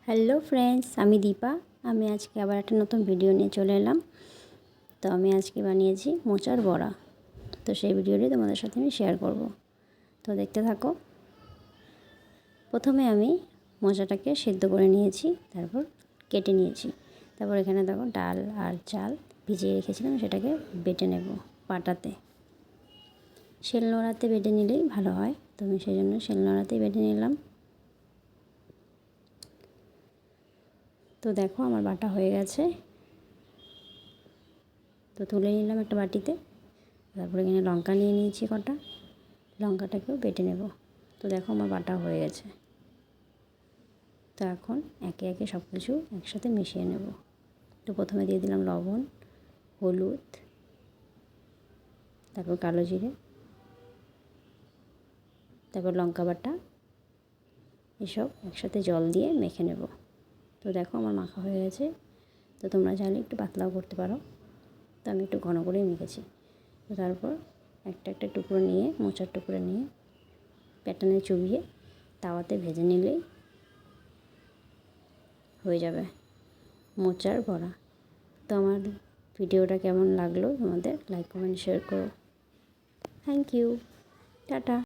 Hello friends, আমি দীপা। আমি আজকে আবার একটা নতুন ভিডিও নিয়ে চলে এলাম। তো আমি আজকে বানিয়েছি মোচার বড়া। তো সেই ভিডিওটি তোমাদের সাথে আমি শেয়ার করব। তো দেখতে থাকো। প্রথমে আমি মোচাটাকে সেদ্ধ করে নিয়েছি, তারপর কেটে নিয়েছি। তারপর এখানে দেখো ডাল আর চাল ভিজিয়ে রেখেছিলাম, সেটাকে বেটে নেব পাটাতে। শিলনোড়াতে বেটে নিলেই ভালো হয়, তো আমি সেই জন্য শিলনোড়াতেই বেটে নিলাম। তো দেখো আমার বাটা হয়ে গেছে। তো তুলে নিলাম একটা বাটিতে। তারপরে এখানে লঙ্কা নিয়ে নিয়েছি কটা, লঙ্কাটাকেও বেটে নেব। তো দেখো আমার বাটা হয়ে গেছে। তো এখন একে একে সব কিছু একসাথে মিশিয়ে নেব। তো প্রথমে দিয়ে দিলাম লবণ, হলুদ, তারপর কালো জিরে, তারপর লঙ্কা বাটা, এসব একসাথে জল দিয়ে মেখে নেব। তো দেখো আমার মাখা হয়ে গেছে। তো তোমরা চাইলে একটু পাতলাও করতে পারো, তো আমি একটু ঘন করেই মেখেছি। তো তারপর একটা একটা টুকরো নিয়ে, মোচার টুকরো নিয়ে প্যাটার্নে চুবিয়ে তাওয়াতে ভেজে নিলেই হয়ে যাবে মোচার বড়া। তো আমার ভিডিওটা কেমন লাগলো তোমাদের, লাইক কমেন্ট শেয়ার করো। Thank you, tata.